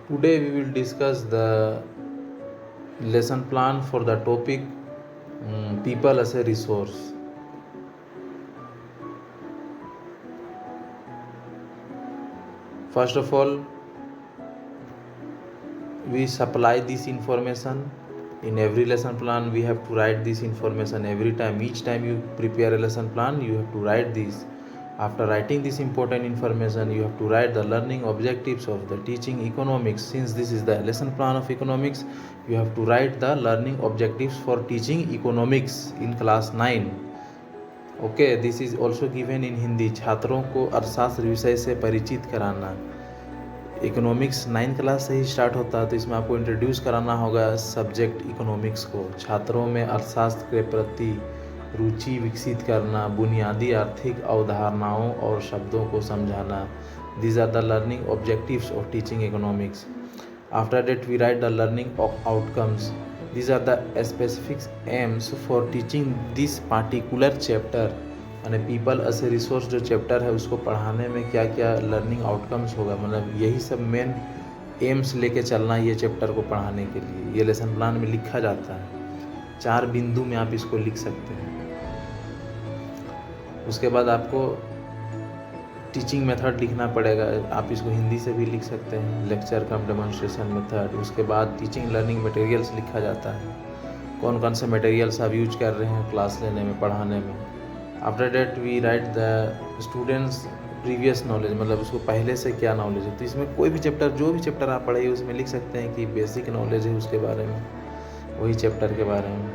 Today we will discuss the lesson plan for the topic people as a resource. First of all, we supply this information. In every lesson plan we have to write this information every time. Each time you prepare a lesson plan, you have to write this. After writing this important information, you have to write the learning objectives of the teaching economics. Since this is the lesson plan of economics, you have to write the learning objectives for teaching economics in class 9. Okay, this is also given in Hindi. छात्रों को अर्थशास्त्र विषय से परिचित कराना. Economics 9th class से ही start होता है, तो इसमें आपको इंट्रोड्यूस कराना होगा सब्जेक्ट इकोनॉमिक्स को. छात्रों में अर्थशास्त्र के प्रति रुचि विकसित करना, बुनियादी आर्थिक अवधारणाओं और शब्दों को समझाना. These are the learning objectives of teaching economics. After that we write the learning outcomes. These are the specific aims for teaching this particular chapter. यानी पीपल एज ए रिसोर्स जो चैप्टर है उसको पढ़ाने में क्या क्या लर्निंग आउटकम्स होगा, मतलब यही सब मेन एम्स लेके चलना है ये चैप्टर को पढ़ाने के लिए. ये लेसन प्लान में लिखा जाता है. 4 बिंदु में आप इसको लिख सकते हैं. उसके बाद आपको टीचिंग मेथड लिखना पड़ेगा. आप इसको हिंदी से भी लिख सकते हैं, लेक्चर कम डेमोन्स्ट्रेशन मेथड. उसके बाद टीचिंग लर्निंग मटेरियल्स लिखा जाता है, कौन कौन से मटेरियल्स आप यूज कर रहे हैं क्लास लेने में, पढ़ाने में. After that we write the students previous knowledge, मतलब उसको पहले से क्या नॉलेज है. तो इसमें कोई भी चैप्टर, जो भी चैप्टर आप पढ़ाइए उसमें लिख सकते हैं कि बेसिक नॉलेज है उसके बारे में, वही चैप्टर के बारे में.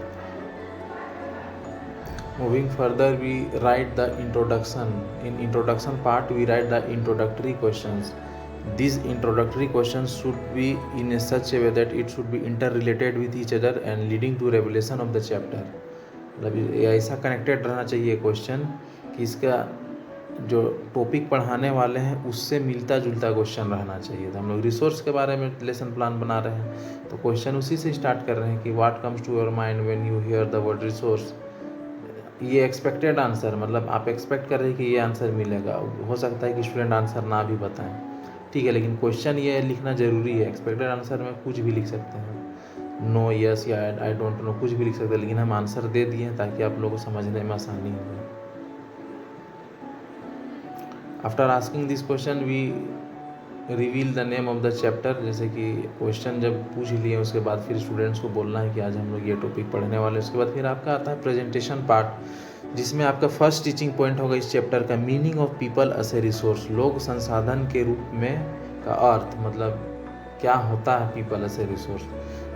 Moving further, we write the introduction. In introduction part, we write the introductory questions. These introductory questions should be in a such a way that it should be interrelated with each other and leading to revelation of the chapter. मतलब ऐसा connected रहना चाहिए question कि इसका जो topic पढ़ाने वाले हैं उससे मिलता जुलता क्वेश्चन रहना चाहिए. तो हम लोग रिसोर्स के बारे में लेसन प्लान बना रहे हैं, तो क्वेश्चन उसी से स्टार्ट कर रहे हैं कि what comes to your mind when you hear the word resource. ये एक्सपेक्टेड आंसर, मतलब आप एक्सपेक्ट कर रहे हैं कि ये आंसर मिलेगा. हो सकता है कि स्टूडेंट आंसर ना भी बताएं, ठीक है, लेकिन क्वेश्चन ये लिखना ज़रूरी है. एक्सपेक्टेड आंसर में कुछ भी लिख सकते हैं, नो, यस या आई डोंट नो, कुछ भी लिख सकते हैं, लेकिन हम आंसर दे दिए हैं ताकि आप लोगों को समझने में आसानी हो जाए. After asking this question we reveal the name of the chapter. जैसे कि क्वेश्चन जब पूछ लिए उसके बाद फिर स्टूडेंट्स को बोलना है कि आज हम लोग ये टॉपिक पढ़ने वाले हैं. उसके बाद फिर आपका आता है प्रेजेंटेशन पार्ट, जिसमें आपका फर्स्ट टीचिंग पॉइंट होगा इस चैप्टर का, meaning of people as a resource. लोग संसाधन के रूप में का अर्थ, मतलब क्या होता है पीपल एज ए रिसोर्स.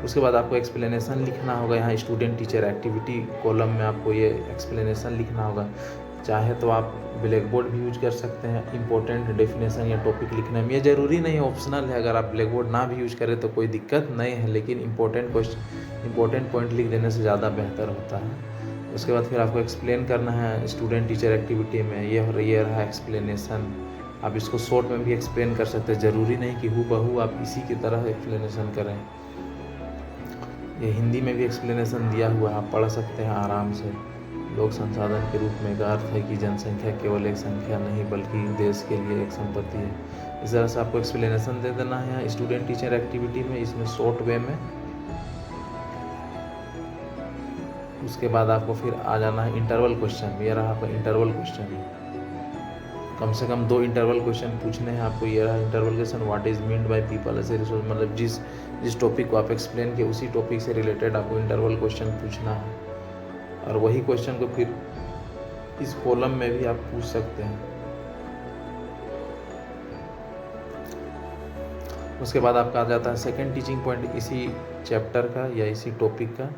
उसके बाद आपको एक्सप्लेनेशन लिखना होगा. यहाँ स्टूडेंट टीचर एक्टिविटी कॉलम में आपको ये एक्सप्लेनेशन लिखना होगा. चाहे तो आप ब्लैक बोर्ड भी यूज कर सकते हैं इंपॉर्टेंट डेफिनेशन या टॉपिक लिखने में. ये ज़रूरी नहीं है, ऑप्शनल है. अगर आप ब्लैक बोर्ड ना भी यूज करें तो कोई दिक्कत नहीं है, लेकिन इंपॉर्टेंट पॉइंट लिख देने से ज़्यादा बेहतर होता है. उसके बाद फिर आपको एक्सप्लेन करना है स्टूडेंट टीचर एक्टिविटी में. ये रहा एक्सप्लेनेशन. आप इसको शॉर्ट में भी एक्सप्लेन कर सकते हैं, ज़रूरी नहीं कि हूबहू आप इसी की तरह एक्सप्लेनेशन करें. ये हिंदी में भी एक्सप्लेनेशन दिया हुआ है, आप पढ़ सकते हैं आराम से. लोक संसाधन के रूप में का अर्थ है कि जनसंख्या केवल एक संख्या नहीं बल्कि देश के लिए एक संपत्ति है. इस तरह से आपको एक्सप्लेनेशन दे देना है स्टूडेंट टीचर एक्टिविटी में, इसमें शॉर्ट वे में. उसके बाद आपको फिर आ जाना है इंटरवल क्वेश्चन. ये रहा आपका इंटरवल क्वेश्चन. कम से कम 2 इंटरवल क्वेश्चन पूछने हैं आपको. ये रहा interval question, what is meant by people as a resource. मतलब जिस टॉपिक को आप एक्सप्लेन किए उसी टॉपिक से रिलेटेड आपको इंटरवल क्वेश्चन पूछना है. और वही क्वेश्चन को फिर इस कॉलम में भी आप पूछ सकते हैं. उसके बाद आपका आ जाता है सेकंड टीचिंग पॉइंट इसी चैप्टर का या इसी टॉपिक का,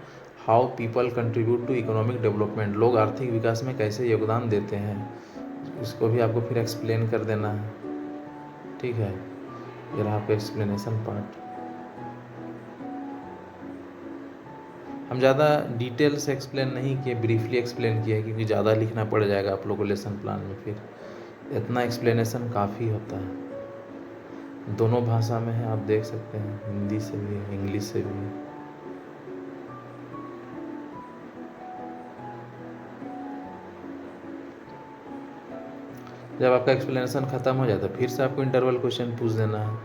how people contribute to economic development. लोग आर्थिक विकास में कैसे योगदान देते हैं, इसको भी आपको फिर एक्सप्लेन कर देना है. ठीक है, ये रहा आपका एक्सप्लेनेशन पार्ट. हम ज़्यादा डिटेल से एक्सप्लेन नहीं किए, ब्रीफली एक्सप्लेन किया है, क्योंकि ज़्यादा लिखना पड़ जाएगा आप लोगों को लेसन प्लान में. फिर इतना एक्सप्लेनेशन काफ़ी होता है. दोनों भाषा में है, आप देख सकते हैं, हिंदी से भी है, इंग्लिश से भी है. जब आपका एक्सप्लेनेशन ख़त्म हो जाता है फिर से आपको इंटरवल क्वेश्चन पूछ देना है.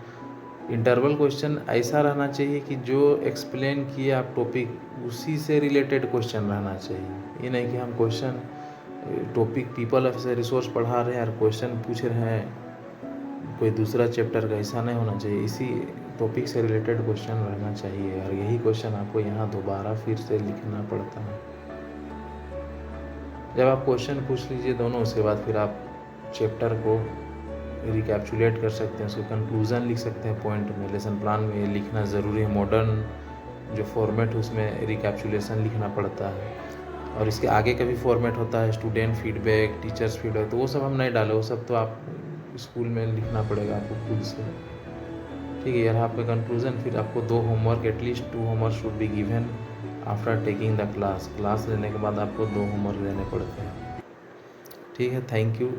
इंटरवल क्वेश्चन ऐसा रहना चाहिए कि जो एक्सप्लेन किए आप टॉपिक उसी से रिलेटेड क्वेश्चन रहना चाहिए। ये नहीं कि हम क्वेश्चन टॉपिक पीपल ऑफ से रिसोर्स पढ़ा रहे हैं और क्वेश्चन पूछ रहे हैं कोई दूसरा चैप्टर का, ऐसा नहीं होना चाहिए। इसी टॉपिक से रिलेटेड क्वेश्चन रहना चाहिए और यही क्वेश्चन आपको यहाँ दोबारा फिर से लिखना पड़ता है। जब आप क्वेश्चन पूछ लीजिए दोनों, उसके बाद फिर आप चैप्टर को रिकैप्चुलेट कर सकते हैं, उसके कंक्लूज़न लिख सकते हैं पॉइंट में। लेसन प्लान में लिखना ज़रूरी है, मॉडर्न जो फॉर्मेट है उसमें रिकैप्चुलेशन लिखना पड़ता है। और इसके आगे का भी फॉर्मेट होता है, स्टूडेंट फीडबैक, टीचर्स फीडबैक, तो वो सब हम नहीं डाले, वो सब तो आप स्कूल में लिखना पड़ेगा आपको खुद से। ठीक है, यहाँ पे कंक्लूज़न, फिर आपको 2 homework, at least 2 homework should be given after taking the class. Class लेने के बाद आपको 2 होमवर्क देने पड़ते हैं। ठीक है, थैंक यू।